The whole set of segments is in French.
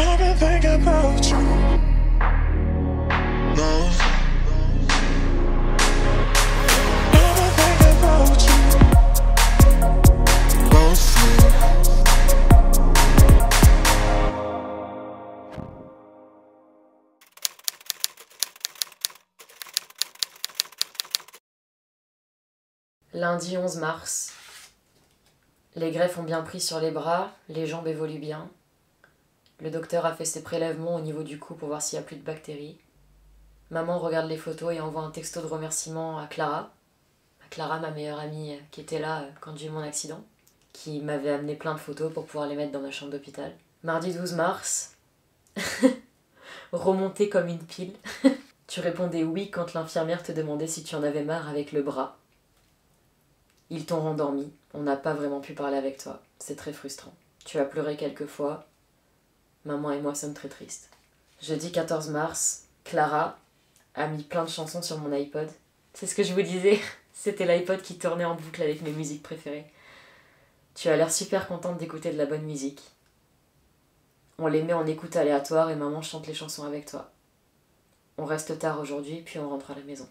I've been thinking about you. No. I've been thinking about you. Mostly. Lundi 11 mars. Les greffes ont bien pris sur les bras, les jambes évoluent bien. Le docteur a fait ses prélèvements au niveau du cou pour voir s'il n'y a plus de bactéries. Maman regarde les photos et envoie un texto de remerciement à Clara. Clara, ma meilleure amie qui était là quand j'ai eu mon accident, qui m'avait amené plein de photos pour pouvoir les mettre dans ma chambre d'hôpital. Mardi 12 mars. Remonté comme une pile. Tu répondais oui quand l'infirmière te demandait si tu en avais marre avec le bras. Ils t'ont rendormi, on n'a pas vraiment pu parler avec toi, c'est très frustrant. Tu as pleuré quelques fois, maman et moi sommes très tristes. Jeudi 14 mars, Clara a mis plein de chansons sur mon iPod. C'est ce que je vous disais, c'était l'iPod qui tournait en boucle avec mes musiques préférées. Tu as l'air super contente d'écouter de la bonne musique. On les met en écoute aléatoire et maman chante les chansons avec toi. On reste tard aujourd'hui, puis on rentre à la maison.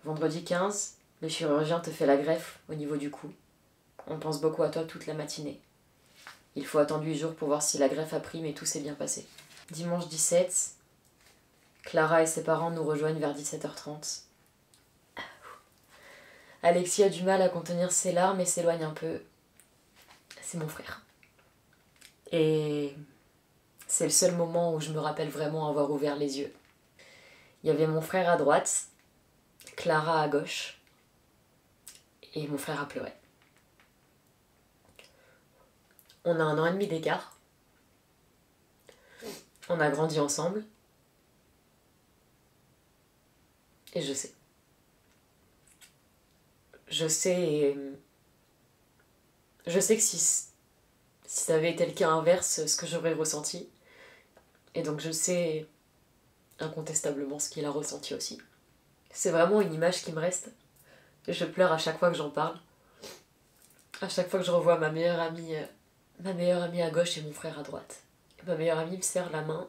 Vendredi 15, le chirurgien te fait la greffe au niveau du cou. On pense beaucoup à toi toute la matinée. Il faut attendre 8 jours pour voir si la greffe a pris, mais tout s'est bien passé. Dimanche 17, Clara et ses parents nous rejoignent vers 17h30. Alexis a du mal à contenir ses larmes et s'éloigne un peu. C'est mon frère. Et c'est le seul moment où je me rappelle vraiment avoir ouvert les yeux. Il y avait mon frère à droite, Clara à gauche, et mon frère a pleuré. On a 1 an et demi d'écart. On a grandi ensemble. Et je sais. Je sais que si ça avait été le cas inverse, ce que j'aurais ressenti. Et donc je sais incontestablement ce qu'il a ressenti aussi. C'est vraiment une image qui me reste. Je pleure à chaque fois que j'en parle. À chaque fois que je revois ma meilleure amie à gauche et mon frère à droite. Ma meilleure amie me serre la main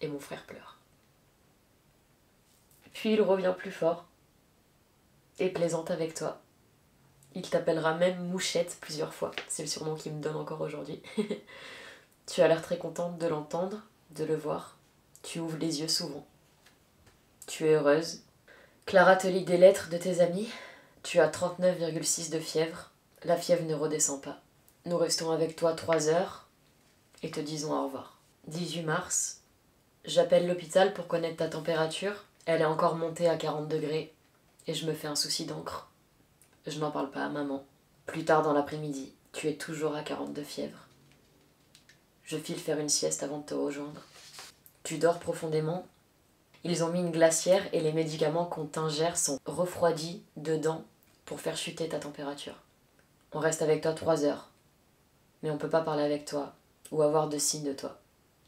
et mon frère pleure. Puis il revient plus fort et plaisante avec toi. Il t'appellera même Mouchette plusieurs fois. C'est le surnom qu'il me donne encore aujourd'hui. Tu as l'air très contente de l'entendre, de le voir. Tu ouvres les yeux souvent. Tu es heureuse. Clara te lit des lettres de tes amis. Tu as 39,6 de fièvre. La fièvre ne redescend pas. Nous restons avec toi 3 heures et te disons au revoir. 18 mars. J'appelle l'hôpital pour connaître ta température. Elle est encore montée à 40 degrés et je me fais un souci d'encre. Je n'en parle pas à maman. Plus tard dans l'après-midi, tu es toujours à 40 de fièvre. Je file faire une sieste avant de te rejoindre. Tu dors profondément. Ils ont mis une glacière et les médicaments qu'on t'ingère sont refroidis dedans pour faire chuter ta température. On reste avec toi 3 heures. Mais on peut pas parler avec toi ou avoir de signes de toi.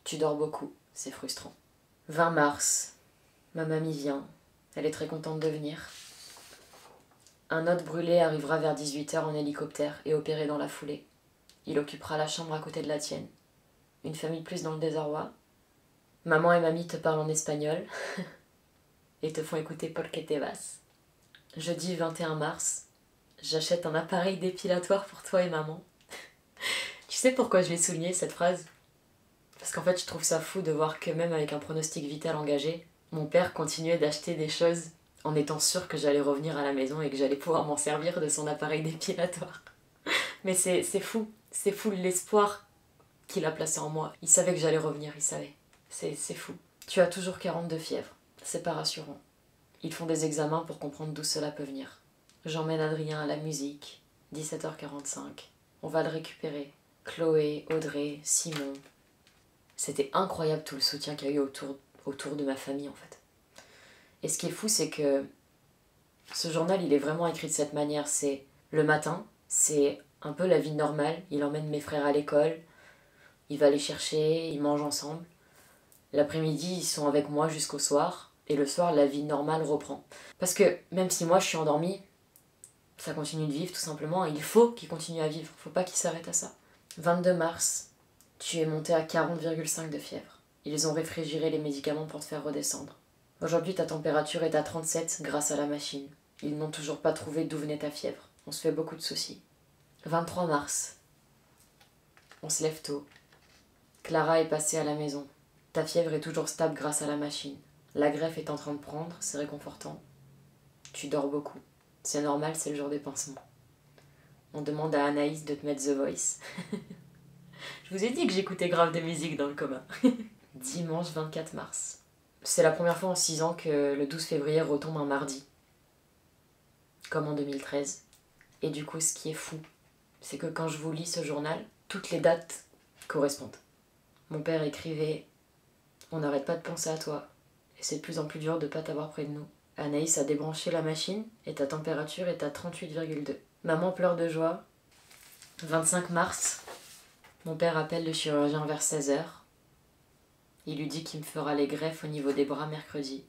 Tu dors beaucoup, c'est frustrant. 20 mars. Ma mamie vient. Elle est très contente de venir. Un autre brûlé arrivera vers 18h en hélicoptère et opéré dans la foulée. Il occupera la chambre à côté de la tienne. Une famille plus dans le désarroi. Maman et mamie te parlent en espagnol et te font écouter Porque te vas. Jeudi 21 mars, j'achète un appareil dépilatoire pour toi et maman. Tu sais pourquoi je l'ai souligné cette phrase? Parce qu'en fait je trouve ça fou de voir que même avec un pronostic vital engagé, mon père continuait d'acheter des choses en étant sûr que j'allais revenir à la maison et que j'allais pouvoir m'en servir de son appareil dépilatoire. Mais c'est fou l'espoir qu'il a placé en moi. Il savait que j'allais revenir, il savait. C'est fou. Tu as toujours 40 de fièvre, c'est pas rassurant. Ils font des examens pour comprendre d'où cela peut venir. J'emmène Adrien à la musique, 17h45. On va le récupérer. Chloé, Audrey, Simon. C'était incroyable tout le soutien qu'il y a eu autour de ma famille en fait. Et ce qui est fou, c'est que ce journal, il est vraiment écrit de cette manière. C'est le matin, c'est un peu la vie normale. Il emmène mes frères à l'école, il va les chercher, ils mangent ensemble. L'après-midi, ils sont avec moi jusqu'au soir. Et le soir, la vie normale reprend. Parce que même si moi je suis endormie, ça continue de vivre tout simplement. Il faut qu'il continue à vivre. Faut pas qu'il s'arrête à ça. 22 mars, Tu es monté à 40,5 de fièvre. Ils ont réfrigéré les médicaments pour te faire redescendre. Aujourd'hui, ta température est à 37 grâce à la machine. Ils n'ont toujours pas trouvé d'où venait ta fièvre. On se fait beaucoup de soucis. 23 mars. On se lève tôt. Clara est passée à la maison. Ta fièvre est toujours stable grâce à la machine. La greffe est en train de prendre, c'est réconfortant. Tu dors beaucoup. C'est normal, c'est le jour des pansements. On demande à Anaïs de te mettre The Voice. Je vous ai dit que j'écoutais grave de musique dans le coma. Dimanche 24 mars. C'est la première fois en 6 ans que le 12 février retombe un mardi. Comme en 2013. Et du coup, ce qui est fou, c'est que quand je vous lis ce journal, toutes les dates correspondent. Mon père écrivait « On n'arrête pas de penser à toi, et c'est de plus en plus dur de ne pas t'avoir près de nous. » Anaïs a débranché la machine, et ta température est à 38,2. Maman pleure de joie. 25 mars, mon père appelle le chirurgien vers 16h. Il lui dit qu'il me fera les greffes au niveau des bras mercredi.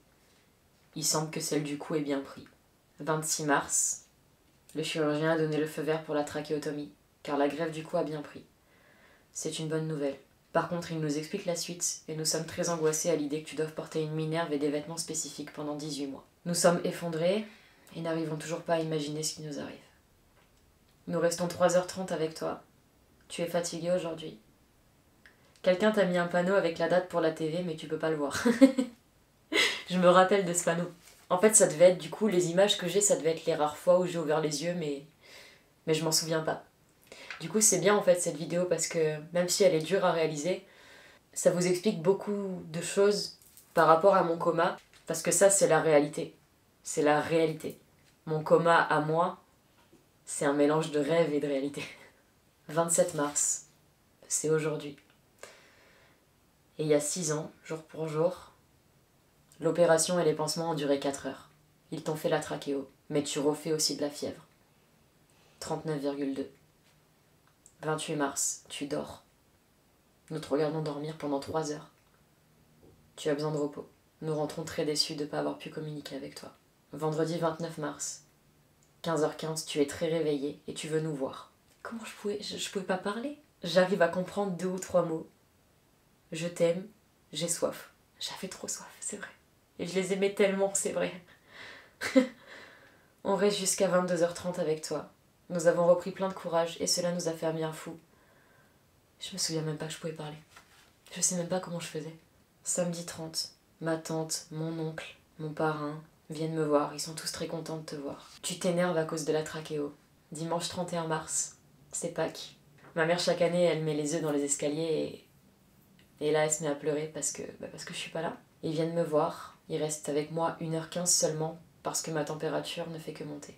Il semble que celle du cou est bien pris. 26 mars, le chirurgien a donné le feu vert pour la trachéotomie, car la greffe du cou a bien pris. C'est une bonne nouvelle. Par contre, il nous explique la suite, et nous sommes très angoissés à l'idée que tu doives porter une minerve et des vêtements spécifiques pendant 18 mois. Nous sommes effondrés, et n'arrivons toujours pas à imaginer ce qui nous arrive. Nous restons 3h30 avec toi. Tu es fatigué aujourd'hui. Quelqu'un t'a mis un panneau avec la date pour la TV, mais tu peux pas le voir. Je me rappelle de ce panneau. En fait, ça devait être, du coup, les images que j'ai, ça devait être les rares fois où j'ai ouvert les yeux, mais je m'en souviens pas. Du coup, c'est bien, en fait, cette vidéo, parce que même si elle est dure à réaliser, ça vous explique beaucoup de choses par rapport à mon coma, parce que ça, c'est la réalité. C'est la réalité. Mon coma à moi, c'est un mélange de rêve et de réalité. 27 mars, c'est aujourd'hui. Et il y a 6 ans, jour pour jour, l'opération et les pansements ont duré 4 heures. Ils t'ont fait la trachéo, mais tu refais aussi de la fièvre. 39,2. 28 mars, tu dors. Nous te regardons dormir pendant 3 heures. Tu as besoin de repos. Nous rentrons très déçus de ne pas avoir pu communiquer avec toi. Vendredi 29 mars, 15h15, tu es très réveillé et tu veux nous voir. Comment je pouvais pas parler? J'arrive à comprendre 2 ou 3 mots. Je t'aime, j'ai soif. J'avais trop soif, c'est vrai. Et je les aimais tellement, c'est vrai. On reste jusqu'à 22h30 avec toi. Nous avons repris plein de courage et cela nous a fait un bien fou. Je me souviens même pas que je pouvais parler. Je sais même pas comment je faisais. Samedi 30, ma tante, mon oncle, mon parrain viennent me voir. Ils sont tous très contents de te voir. Tu t'énerves à cause de la trachéo. Dimanche 31 mars, c'est Pâques. Ma mère, chaque année, elle met les œufs dans les escaliers et là, elle se met à pleurer parce que je suis pas là. Ils viennent me voir. Ils restent avec moi 1h15 seulement parce que ma température ne fait que monter.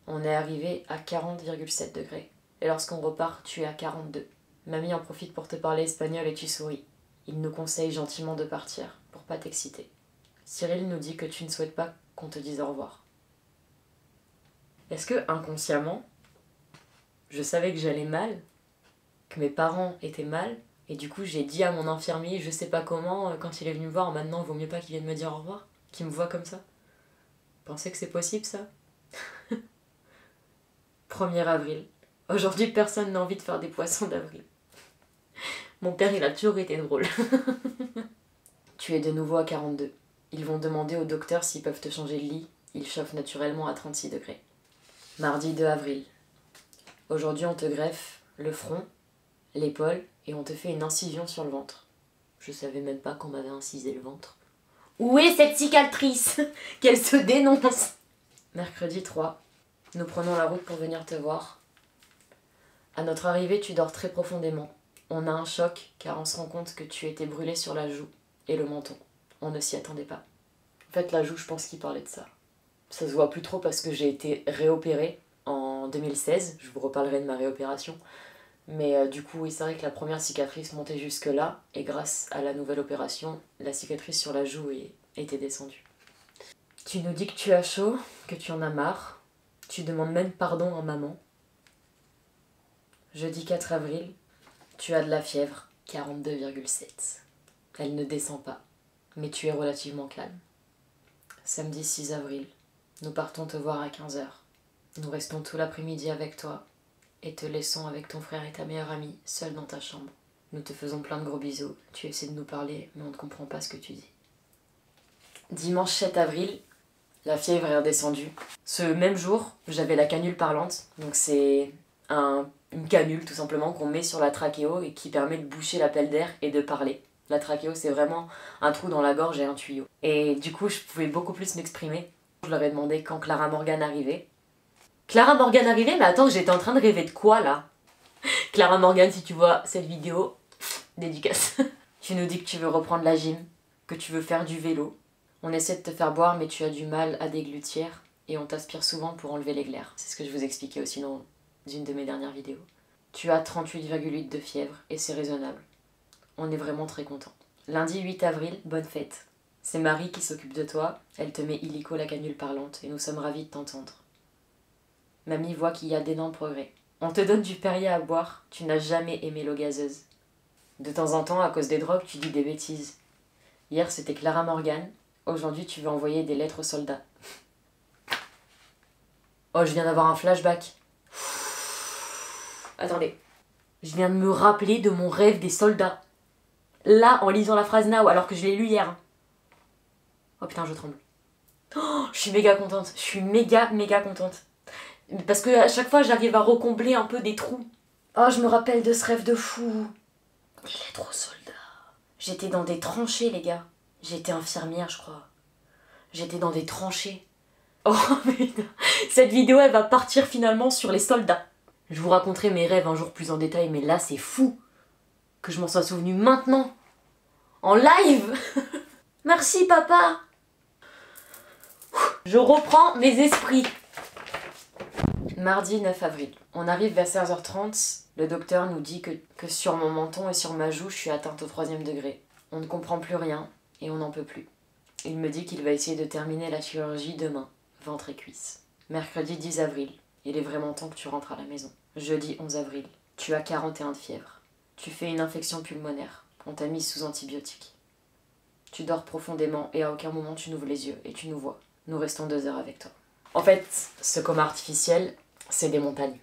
On est arrivé à 40,7 degrés. Et lorsqu'on repart, tu es à 42. Mamie en profite pour te parler espagnol et tu souris. Il nous conseille gentiment de partir, pour pas t'exciter. Cyril nous dit que tu ne souhaites pas qu'on te dise au revoir. Est-ce que, inconsciemment, je savais que j'allais mal, que mes parents étaient mal, et du coup j'ai dit à mon infirmier, je sais pas comment, quand il est venu me voir, maintenant vaut mieux pas qu'il vienne me dire au revoir, qu'il me voit comme ça. Pensez que c'est possible ça? 1er avril. Aujourd'hui, personne n'a envie de faire des poissons d'avril. Mon père, il a toujours été drôle. Tu es de nouveau à 42. Ils vont demander au docteur s'ils peuvent te changer de lit. Il chauffe naturellement à 36 degrés. Mardi 2 avril. Aujourd'hui, on te greffe le front, l'épaule, et on te fait une incision sur le ventre. Je savais même pas qu'on m'avait incisé le ventre. Où est cette cicatrice? Qu'elle se dénonce. Mercredi 3. Nous prenons la route pour venir te voir. À notre arrivée, tu dors très profondément. On a un choc car on se rend compte que tu étais brûlé sur la joue et le menton. On ne s'y attendait pas. En fait, la joue, je pense qu'il parlait de ça. Ça se voit plus trop parce que j'ai été réopérée en 2016. Je vous reparlerai de ma réopération. Mais du coup, oui, c'est vrai que la première cicatrice montait jusque là. Et grâce à la nouvelle opération, la cicatrice sur la joue était descendue. Tu nous dis que tu as chaud, que tu en as marre. Tu demandes même pardon à maman. Jeudi 4 avril, tu as de la fièvre, 42,7. Elle ne descend pas, mais tu es relativement calme. Samedi 6 avril, nous partons te voir à 15h. Nous restons tout l'après-midi avec toi et te laissons avec ton frère et ta meilleure amie, seule dans ta chambre. Nous te faisons plein de gros bisous. Tu essaies de nous parler, mais on ne comprend pas ce que tu dis. Dimanche 7 avril, la fièvre est redescendue. Ce même jour, j'avais la canule parlante. Donc c'est une canule tout simplement qu'on met sur la trachéo et qui permet de boucher l'appel d'air et de parler. La trachéo, c'est vraiment un trou dans la gorge et un tuyau. Et du coup, je pouvais beaucoup plus m'exprimer. Je leur ai demandé quand Clara Morgan arrivait. Clara Morgan arrivait? Mais attends, j'étais en train de rêver de quoi là? Clara Morgan, si tu vois cette vidéo, dédicace. Tu nous dis que tu veux reprendre la gym, que tu veux faire du vélo. On essaie de te faire boire, mais tu as du mal à des glutières et on t'aspire souvent pour enlever les glaires. C'est ce que je vous expliquais aussi dans une de mes dernières vidéos. Tu as 38,8 de fièvre et c'est raisonnable. On est vraiment très contents. Lundi 8 avril, bonne fête. C'est Marie qui s'occupe de toi, elle te met illico la canule parlante et nous sommes ravis de t'entendre. Mamie voit qu'il y a d'énormes progrès. On te donne du Perrier à boire, tu n'as jamais aimé l'eau gazeuse. De temps en temps, à cause des drogues, tu dis des bêtises. Hier, c'était Clara Morgan. Aujourd'hui, tu veux envoyer des lettres aux soldats. Oh, je viens d'avoir un flashback. Attendez. Je viens de me rappeler de mon rêve des soldats. Là, en lisant la phrase now, alors que je l'ai lu hier. Oh putain, je tremble. Oh, je suis méga contente. Je suis méga contente. Parce que à chaque fois, j'arrive à recombler un peu des trous. Oh, je me rappelle de ce rêve de fou. Les lettres aux soldats. J'étais dans des tranchées, les gars. J'étais infirmière, je crois. J'étais dans des tranchées. Oh putain. Cette vidéo, elle va partir finalement sur les soldats. Je vous raconterai mes rêves un jour plus en détail, mais là, c'est fou que je m'en sois souvenu maintenant. En live. Merci, papa. Je reprends mes esprits. Mardi 9 avril. On arrive vers 16h30. Le docteur nous dit que sur mon menton et sur ma joue, je suis atteinte au 3e degré. On ne comprend plus rien et on n'en peut plus. Il me dit qu'il va essayer de terminer la chirurgie demain, ventre et cuisses. Mercredi 10 avril. Il est vraiment temps que tu rentres à la maison. Jeudi 11 avril. Tu as 41 de fièvre. Tu fais une infection pulmonaire. On t'a mis sous antibiotiques. Tu dors profondément et à aucun moment tu n'ouvres les yeux et tu nous vois. Nous restons 2 heures avec toi. En fait, ce coma artificiel, c'est des montagnes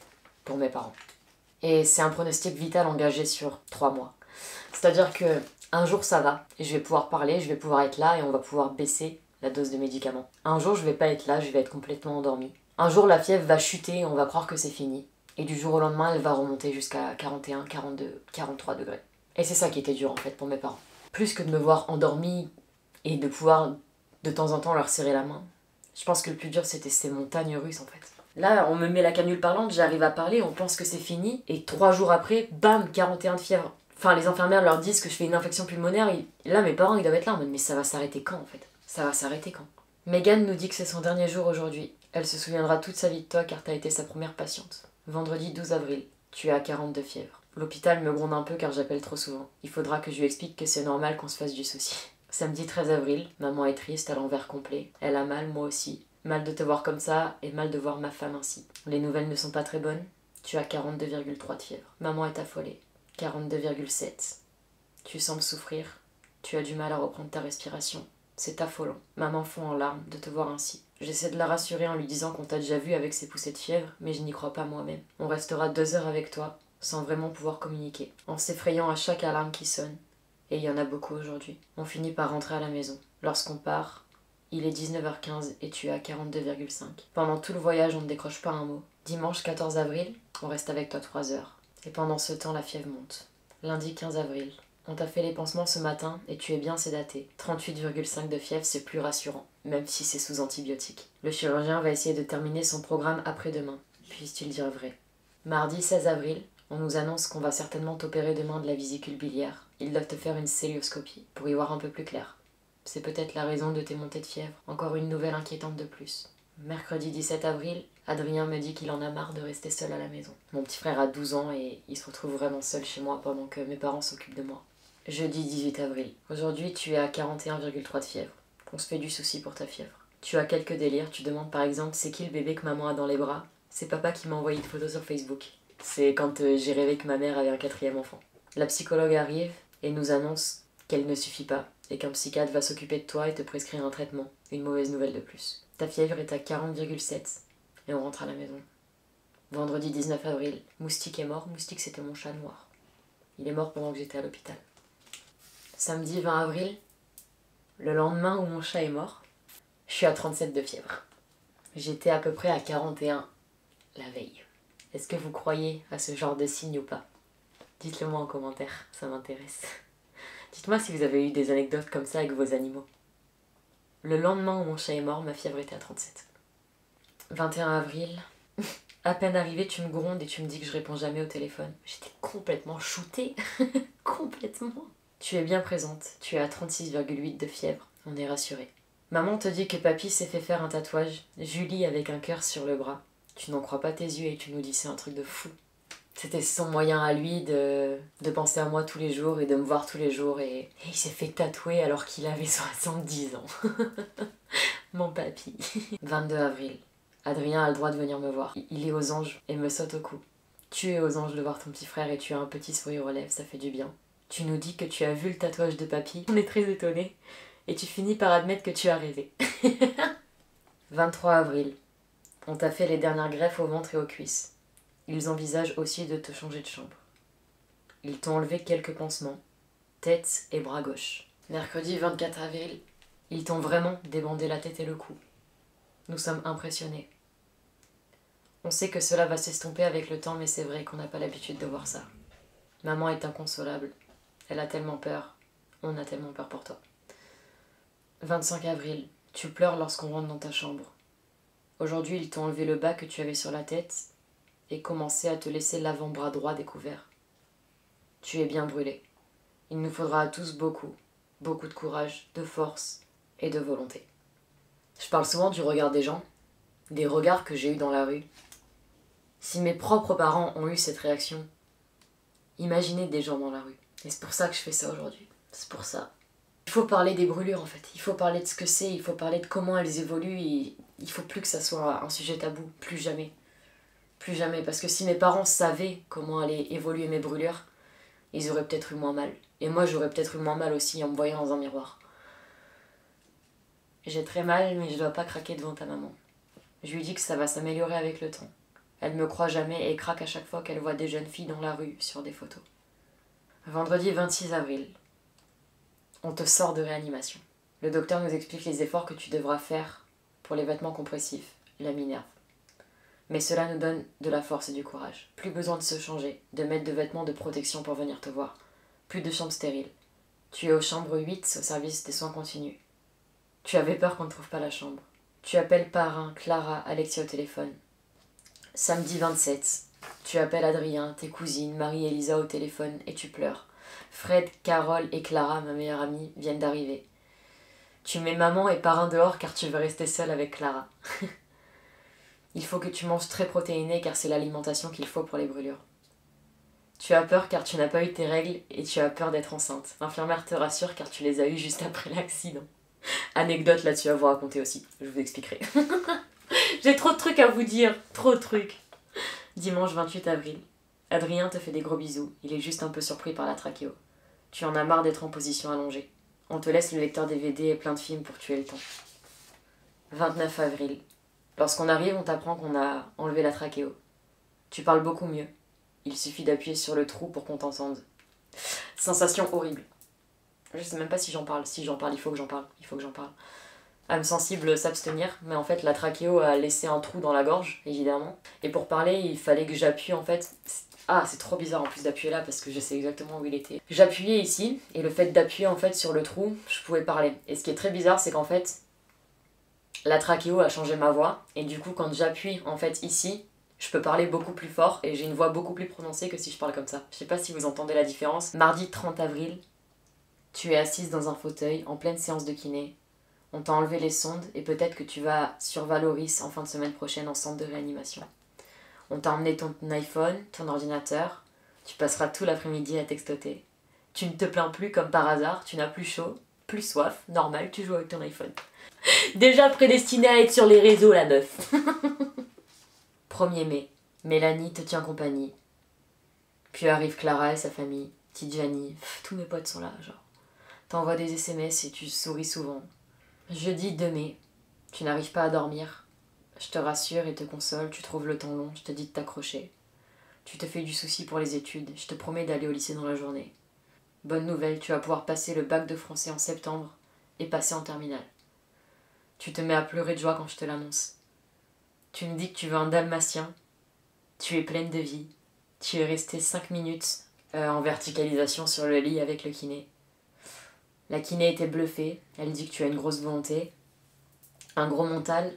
pour mes parents. Et c'est un pronostic vital engagé sur 3 mois. C'est-à-dire que un jour ça va, et je vais pouvoir parler, je vais pouvoir être là et on va pouvoir baisser la dose de médicaments. Un jour je vais pas être là, je vais être complètement endormie. Un jour la fièvre va chuter et on va croire que c'est fini. Et du jour au lendemain elle va remonter jusqu'à 41, 42, 43 degrés. Et c'est ça qui était dur en fait pour mes parents. Plus que de me voir endormie et de pouvoir de temps en temps leur serrer la main. Je pense que le plus dur c'était ces montagnes russes en fait. Là, on me met la canule parlante, j'arrive à parler, on pense que c'est fini, et 3 jours après, bam, 41 de fièvre. Enfin, les infirmières leur disent que je fais une infection pulmonaire, et là, mes parents, ils doivent être là en mode, mais ça va s'arrêter quand, en fait? Ça va s'arrêter quand? Megan nous dit que c'est son dernier jour aujourd'hui. Elle se souviendra toute sa vie de toi, car t'as été sa première patiente. Vendredi 12 avril, tu as 42 fièvre. L'hôpital me gronde un peu car j'appelle trop souvent. Il faudra que je lui explique que c'est normal qu'on se fasse du souci. Samedi 13 avril, maman est triste, à l'envers complet. Elle a mal, moi aussi. Mal de te voir comme ça et mal de voir ma femme ainsi. Les nouvelles ne sont pas très bonnes. Tu as 42,3 de fièvre. Maman est affolée. 42,7. Tu sembles souffrir. Tu as du mal à reprendre ta respiration. C'est affolant. Maman fond en larmes de te voir ainsi. J'essaie de la rassurer en lui disant qu'on t'a déjà vu avec ses poussées de fièvre, mais je n'y crois pas moi-même. On restera 2 heures avec toi, sans vraiment pouvoir communiquer, en s'effrayant à chaque alarme qui sonne. Et il y en a beaucoup aujourd'hui. On finit par rentrer à la maison. Lorsqu'on part, il est 19h15 et tu es à 42,5. Pendant tout le voyage, on ne décroche pas un mot. Dimanche 14 avril, on reste avec toi 3 heures. Et pendant ce temps, la fièvre monte. Lundi 15 avril, on t'a fait les pansements ce matin et tu es bien sédaté. 38,5 de fièvre, c'est plus rassurant, même si c'est sous antibiotiques. Le chirurgien va essayer de terminer son programme après-demain. Puisses-tu le dire vrai. Mardi 16 avril, on nous annonce qu'on va certainement t'opérer demain de la vésicule biliaire. Ils doivent te faire une cœlioscopie pour y voir un peu plus clair. C'est peut-être la raison de tes montées de fièvre. Encore une nouvelle inquiétante de plus. Mercredi 17 avril, Adrien me dit qu'il en a marre de rester seul à la maison. Mon petit frère a 12 ans et il se retrouve vraiment seul chez moi pendant que mes parents s'occupent de moi. Jeudi 18 avril. Aujourd'hui, tu es à 41,3 de fièvre. On se fait du souci pour ta fièvre. Tu as quelques délires. Tu demandes par exemple c'est qui le bébé que maman a dans les bras. C'est papa qui m'a envoyé une photo sur Facebook. C'est quand j'ai rêvé que ma mère avait un 4e enfant. La psychologue arrive et nous annonce qu'elle ne suffit pas et qu'un psychiatre va s'occuper de toi et te prescrire un traitement. Une mauvaise nouvelle de plus. Ta fièvre est à 40,7 et on rentre à la maison. Vendredi 19 avril, Moustique est mort. Moustique, c'était mon chat noir. Il est mort pendant que j'étais à l'hôpital. Samedi 20 avril, le lendemain où mon chat est mort, je suis à 37 de fièvre. J'étais à peu près à 41 la veille. Est-ce que vous croyez à ce genre de signe ou pas? Dites-le moi en commentaire, ça m'intéresse. Dites-moi si vous avez eu des anecdotes comme ça avec vos animaux. Le lendemain où mon chat est mort, ma fièvre était à 37. 21 avril, à peine arrivé, tu me grondes et tu me dis que je réponds jamais au téléphone. J'étais complètement shootée. Complètement. Tu es bien présente, tu es à 36,8 de fièvre, on est rassuré. Maman te dit que papy s'est fait faire un tatouage, Julie avec un cœur sur le bras. Tu n'en crois pas tes yeux et tu nous dis c'est un truc de fou. C'était son moyen à lui de penser à moi tous les jours et de me voir tous les jours. Et il s'est fait tatouer alors qu'il avait 70 ans. Mon papy. 22 avril. Adrien a le droit de venir me voir. Il est aux anges et me saute au cou. Tu es aux anges de voir ton petit frère et tu as un petit sourire aux lèvres, ça fait du bien. Tu nous dis que tu as vu le tatouage de papy. On est très étonnés. Et tu finis par admettre que tu as rêvé. 23 avril. On t'a fait les dernières greffes au ventre et aux cuisses. Ils envisagent aussi de te changer de chambre. Ils t'ont enlevé quelques pansements, tête et bras gauche. Mercredi 24 avril, ils t'ont vraiment débandé la tête et le cou. Nous sommes impressionnés. On sait que cela va s'estomper avec le temps, mais c'est vrai qu'on n'a pas l'habitude de voir ça. Maman est inconsolable. Elle a tellement peur. On a tellement peur pour toi. 25 avril, tu pleures lorsqu'on rentre dans ta chambre. Aujourd'hui, ils t'ont enlevé le bas que tu avais sur la tête et commencé à te laisser l'avant-bras droit découvert. Tu es bien brûlé. Il nous faudra à tous beaucoup de courage, de force et de volonté. Je parle souvent du regard des gens, des regards que j'ai eus dans la rue. Si mes propres parents ont eu cette réaction, imaginez des gens dans la rue. Et c'est pour ça que je fais ça aujourd'hui. C'est pour ça. Il faut parler des brûlures en fait. Il faut parler de ce que c'est, il faut parler de comment elles évoluent. Et il faut plus que ça soit un sujet tabou. Plus jamais. Plus jamais. Parce que si mes parents savaient comment allaient évoluer mes brûlures, ils auraient peut-être eu moins mal. Et moi j'aurais peut-être eu moins mal aussi en me voyant dans un miroir. J'ai très mal, mais je dois pas craquer devant ta maman. Je lui dis que ça va s'améliorer avec le temps. Elle me croit jamais et craque à chaque fois qu'elle voit des jeunes filles dans la rue sur des photos. Vendredi 26 avril. On te sort de réanimation. Le docteur nous explique les efforts que tu devras faire pour les vêtements compressifs, la minerve. Mais cela nous donne de la force et du courage. Plus besoin de se changer, de mettre de vêtements de protection pour venir te voir. Plus de chambre stérile. Tu es aux chambres 8 au service des soins continus. Tu avais peur qu'on ne trouve pas la chambre. Tu appelles parrain, Clara, Alexia au téléphone. Samedi 27, tu appelles Adrien, tes cousines, Marie et Elisa au téléphone et tu pleures. Fred, Carole et Clara, ma meilleure amie, viennent d'arriver. Tu mets maman et parrain dehors car tu veux rester seule avec Clara. Il faut que tu manges très protéiné car c'est l'alimentation qu'il faut pour les brûlures. Tu as peur car tu n'as pas eu tes règles et tu as peur d'être enceinte. L'infirmière te rassure car tu les as eues juste après l'accident. Anecdote là-dessus à vous raconter aussi, je vous expliquerai. J'ai trop de trucs à vous dire, trop de trucs. Dimanche 28 avril. Adrien te fait des gros bisous, il est juste un peu surpris par la trachéo. Tu en as marre d'être en position allongée. On te laisse le lecteur DVD et plein de films pour tuer le temps. 29 avril. Lorsqu'on arrive, on t'apprend qu'on a enlevé la trachéo. Tu parles beaucoup mieux. Il suffit d'appuyer sur le trou pour qu'on t'entende. Sensation horrible. Je sais même pas si j'en parle. Si j'en parle, il faut que j'en parle. Il faut que j'en parle. Âme sensible, s'abstenir. Mais en fait, la trachéo a laissé un trou dans la gorge, évidemment. Et pour parler, il fallait que j'appuie en fait... Ah, c'est trop bizarre en plus d'appuyer là parce que je sais exactement où il était. J'appuyais ici, et le fait d'appuyer en fait sur le trou, je pouvais parler. Et ce qui est très bizarre, c'est qu'en fait, la trachéo a changé ma voix. Et du coup, quand j'appuie en fait ici, je peux parler beaucoup plus fort et j'ai une voix beaucoup plus prononcée que si je parle comme ça. Je sais pas si vous entendez la différence. Mardi 30 avril, tu es assise dans un fauteuil en pleine séance de kiné. On t'a enlevé les sondes et peut-être que tu vas sur Valoris en fin de semaine prochaine en centre de réanimation. On t'a emmené ton iPhone, ton ordinateur. Tu passeras tout l'après-midi à textoter. Tu ne te plains plus comme par hasard, tu n'as plus chaud, plus soif, normal, tu joues avec ton iPhone. Déjà prédestiné à être sur les réseaux, la meuf. 1er mai, Mélanie te tient compagnie. Puis arrive Clara et sa famille, Tidjani, tous mes potes sont là, genre. T'envoies des SMS et tu souris souvent. Jeudi 2 mai, tu n'arrives pas à dormir. Je te rassure et te console, tu trouves le temps long, je te dis de t'accrocher. Tu te fais du souci pour les études, je te promets d'aller au lycée dans la journée. Bonne nouvelle, tu vas pouvoir passer le bac de français en septembre et passer en terminale. Tu te mets à pleurer de joie quand je te l'annonce. Tu me dis que tu veux un dalmatien. Tu es pleine de vie. Tu es restée 5 minutes en verticalisation sur le lit avec le kiné. La kiné était bluffée, elle dit que tu as une grosse volonté, un gros mental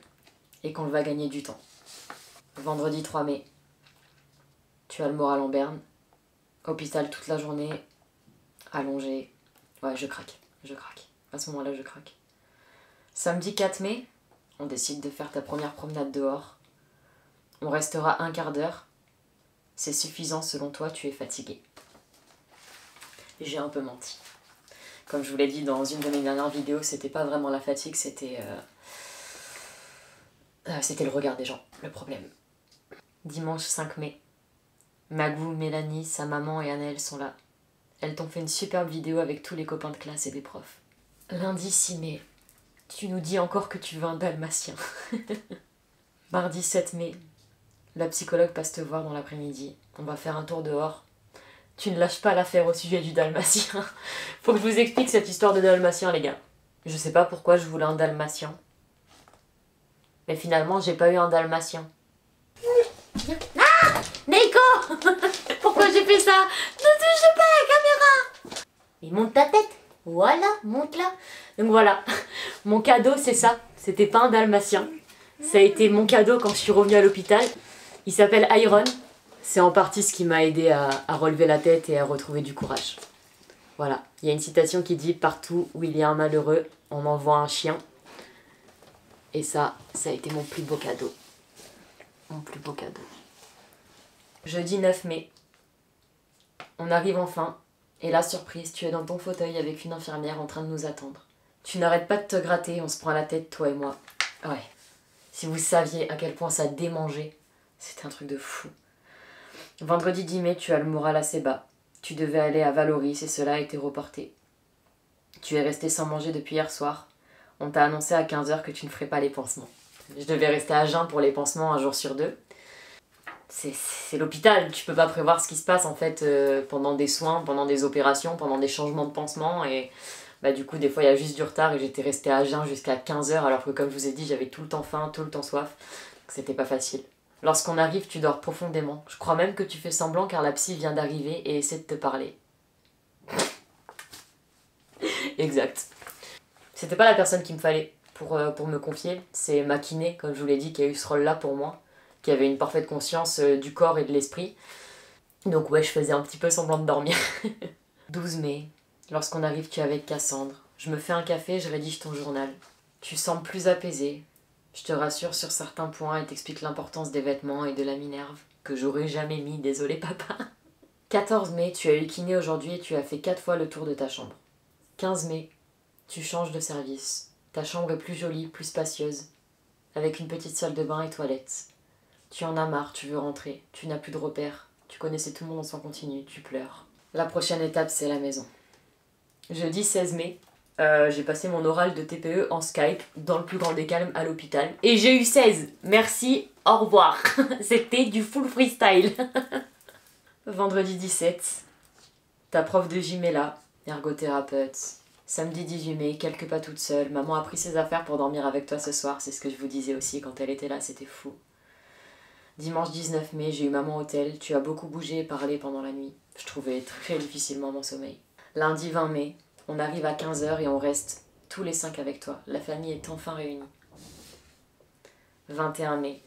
et qu'on va gagner du temps. Vendredi 3 mai, tu as le moral en berne, hôpital toute la journée, allongé. Ouais, je craque. À ce moment-là, je craque. Samedi 4 mai, on décide de faire ta première promenade dehors. On restera un quart d'heure. C'est suffisant selon toi, tu es fatigué. J'ai un peu menti. Comme je vous l'ai dit dans une de mes dernières vidéos, c'était pas vraiment la fatigue, c'était le regard des gens, le problème. Dimanche 5 mai, Magou, Mélanie, sa maman et Anaëlle sont là. Elles t'ont fait une superbe vidéo avec tous les copains de classe et des profs. Lundi 6 mai, tu nous dis encore que tu veux un dalmatien. Mardi 7 mai, la psychologue passe te voir dans l'après-midi. On va faire un tour dehors. Tu ne lâches pas l'affaire au sujet du dalmatien. Faut que je vous explique cette histoire de dalmatien, les gars. Je sais pas pourquoi je voulais un dalmatien. Mais finalement, j'ai pas eu un dalmatien. Ah Nico Pourquoi j'ai fait ça? Ne touche pas la caméra. Et monte ta tête. Voilà, monte-la. Donc voilà, mon cadeau c'est ça. C'était pas un dalmatien. Ça a été mon cadeau quand je suis revenue à l'hôpital. Il s'appelle Iron. C'est en partie ce qui m'a aidé à relever la tête et à retrouver du courage. Voilà, il y a une citation qui dit « Partout où il y a un malheureux, on envoie un chien ». Et ça a été mon plus beau cadeau. Mon plus beau cadeau. Jeudi 9 mai. On arrive enfin. Et la surprise, tu es dans ton fauteuil avec une infirmière en train de nous attendre. Tu n'arrêtes pas de te gratter, on se prend la tête, toi et moi. Ouais. Si vous saviez à quel point ça démangeait, c'était un truc de fou. Vendredi 10 mai, tu as le moral assez bas. Tu devais aller à Valoris et cela a été reporté. Tu es resté sans manger depuis hier soir. On t'a annoncé à 15h que tu ne ferais pas les pansements. Je devais rester à jeun pour les pansements un jour sur deux. C'est l'hôpital, tu peux pas prévoir ce qui se passe en fait pendant des soins, pendant des opérations, pendant des changements de pansements et bah du coup des fois il y a juste du retard et j'étais restée à jeun jusqu'à 15h alors que comme je vous ai dit j'avais tout le temps faim, tout le temps soif, donc c'était pas facile. Lorsqu'on arrive tu dors profondément, je crois même que tu fais semblant car la psy vient d'arriver et essaie de te parler. Exact. C'était pas la personne qu'il me fallait pour me confier, c'est ma kiné comme je vous l'ai dit qui a eu ce rôle là pour moi, qui avait une parfaite conscience du corps et de l'esprit. Donc ouais, je faisais un petit peu semblant de dormir. 12 mai, lorsqu'on arrive, tu es avec Cassandre. Je me fais un café, je rédige ton journal. Tu sembles plus apaisé. Je te rassure sur certains points et t'explique l'importance des vêtements et de la Minerve, que j'aurais jamais mis, désolé papa. 14 mai, tu as eu kiné aujourd'hui et tu as fait 4 fois le tour de ta chambre. 15 mai, tu changes de service. Ta chambre est plus jolie, plus spacieuse, avec une petite salle de bain et toilette. Tu en as marre, tu veux rentrer, tu n'as plus de repères, tu connaissais tout le monde en soins continus, tu pleures. La prochaine étape, c'est la maison. Jeudi 16 mai, j'ai passé mon oral de TPE en Skype, dans le plus grand des calmes, à l'hôpital. Et j'ai eu 16. Merci, au revoir. C'était du full freestyle. Vendredi 17, ta prof de gym est là, ergothérapeute. Samedi 18 mai, quelque pas toute seule. Maman a pris ses affaires pour dormir avec toi ce soir, c'est ce que je vous disais aussi quand elle était là, c'était fou. Dimanche 19 mai, j'ai eu maman au tel, tu as beaucoup bougé et parlé pendant la nuit. Je trouvais très difficilement mon sommeil. Lundi 20 mai, on arrive à 15h et on reste tous les 5 avec toi. La famille est enfin réunie. 21 mai,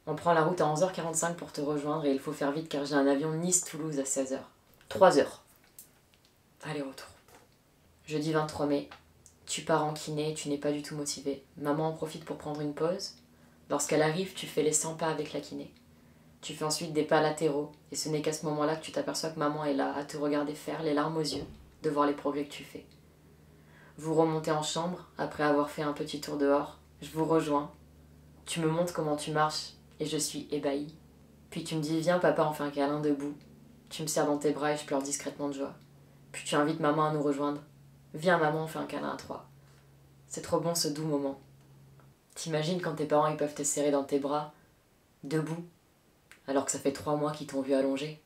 on prend la route à 11h45 pour te rejoindre et il faut faire vite car j'ai un avion Nice-Toulouse à 16h. 3 heures. Aller-retour. Jeudi 23 mai, tu pars en kiné et tu n'es pas du tout motivé. Maman en profite pour prendre une pause. Lorsqu'elle arrive, tu fais les 100 pas avec la kiné. Tu fais ensuite des pas latéraux, et ce n'est qu'à ce moment-là que tu t'aperçois que maman est là, à te regarder faire, les larmes aux yeux, de voir les progrès que tu fais. Vous remontez en chambre, après avoir fait un petit tour dehors, je vous rejoins. Tu me montres comment tu marches, et je suis ébahie. Puis tu me dis, viens papa, on fait un câlin debout. Tu me serres dans tes bras et je pleure discrètement de joie. Puis tu invites maman à nous rejoindre. Viens maman, on fait un câlin à 3. C'est trop bon ce doux moment. T'imagines quand tes parents ils peuvent te serrer dans tes bras, debout, alors que ça fait 3 mois qu'ils t'ont vu allonger.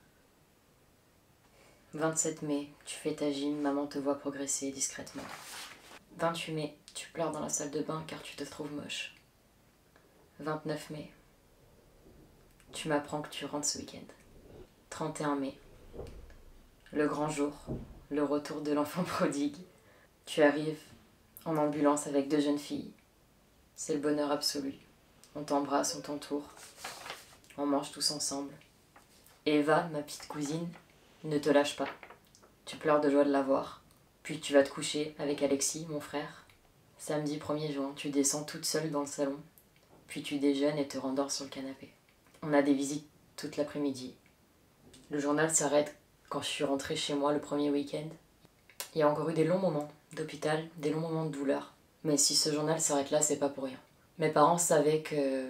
27 mai, tu fais ta gym, maman te voit progresser discrètement. 28 mai, tu pleures dans la salle de bain car tu te trouves moche. 29 mai, tu m'apprends que tu rentres ce week-end. 31 mai, le grand jour, le retour de l'enfant prodigue. Tu arrives en ambulance avec 2 jeunes filles. C'est le bonheur absolu. On t'embrasse, on t'entoure. On mange tous ensemble. Eva, ma petite cousine, ne te lâche pas. Tu pleures de joie de la voir. Puis tu vas te coucher avec Alexis, mon frère. Samedi 1er juin, tu descends toute seule dans le salon. Puis tu déjeunes et te rendors sur le canapé. On a des visites toute l'après-midi. Le journal s'arrête quand je suis rentrée chez moi le premier week-end. Il y a encore eu des longs moments d'hôpital, des longs moments de douleur. Mais si ce journal s'arrête là, c'est pas pour rien. Mes parents savaient que,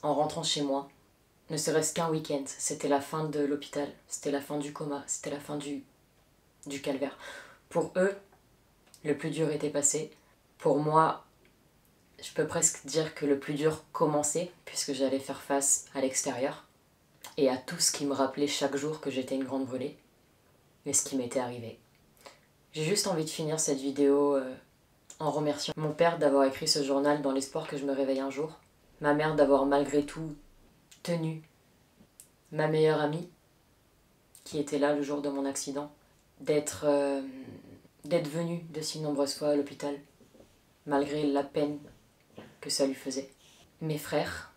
en rentrant chez moi, ne serait-ce qu'un week-end, c'était la fin de l'hôpital, c'était la fin du coma, c'était la fin du calvaire. Pour eux, le plus dur était passé. Pour moi, je peux presque dire que le plus dur commençait, puisque j'allais faire face à l'extérieur et à tout ce qui me rappelait chaque jour que j'étais une grande brûlée et ce qui m'était arrivé. J'ai juste envie de finir cette vidéo en remerciant mon père d'avoir écrit ce journal dans l'espoir que je me réveille un jour, ma mère d'avoir malgré tout tenu, ma meilleure amie qui était là le jour de mon accident, d'être venue de si nombreuses fois à l'hôpital, malgré la peine que ça lui faisait. Mes frères,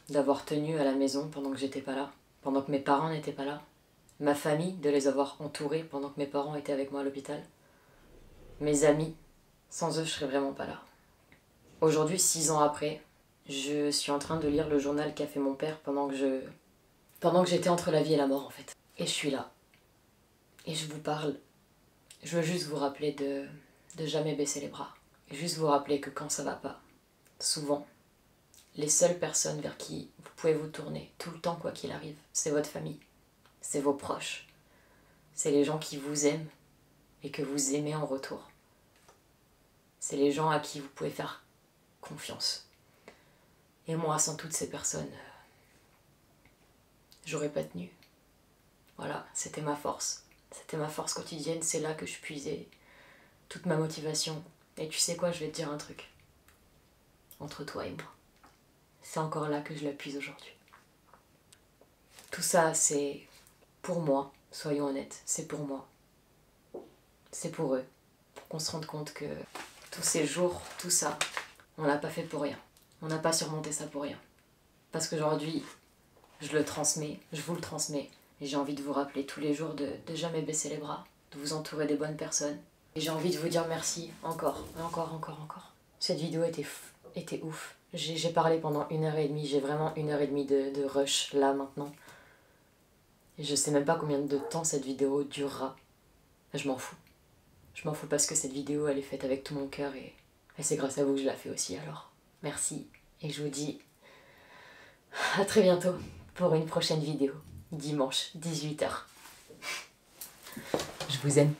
d'avoir tenu à la maison pendant que j'étais pas là, pendant que mes parents n'étaient pas là. Ma famille, de les avoir entourés pendant que mes parents étaient avec moi à l'hôpital. Mes amis, sans eux je serais vraiment pas là. Aujourd'hui, 6 ans après, je suis en train de lire le journal qu'a fait mon père pendant que j'étais entre la vie et la mort en fait. Et je suis là. Et je vous parle. Je veux juste vous rappeler de jamais baisser les bras. Et juste vous rappeler que quand ça va pas, souvent, les seules personnes vers qui vous pouvez vous tourner, tout le temps quoi qu'il arrive, c'est votre famille, c'est vos proches, c'est les gens qui vous aiment et que vous aimez en retour. C'est les gens à qui vous pouvez faire confiance. Et moi, sans toutes ces personnes, j'aurais pas tenu. Voilà, c'était ma force. C'était ma force quotidienne, c'est là que je puisais toute ma motivation. Et tu sais quoi, je vais te dire un truc. Entre toi et moi. C'est encore là que je la puise aujourd'hui. Tout ça, c'est pour moi, soyons honnêtes, c'est pour moi. C'est pour eux. Pour qu'on se rende compte que tous ces jours, tout ça, on l'a pas fait pour rien. On n'a pas surmonté ça pour rien. Parce qu'aujourd'hui, je le transmets, je vous le transmets. Et j'ai envie de vous rappeler tous les jours de jamais baisser les bras, de vous entourer des bonnes personnes. Et j'ai envie de vous dire merci encore. Cette vidéo était ouf. J'ai parlé pendant 1h30, j'ai vraiment 1h30 de rush là maintenant. Et je sais même pas combien de temps cette vidéo durera. Je m'en fous. Je m'en fous parce que cette vidéo elle est faite avec tout mon cœur et c'est grâce à vous que je la fais aussi alors. Merci et je vous dis à très bientôt pour une prochaine vidéo. Dimanche, 18h. Je vous aime.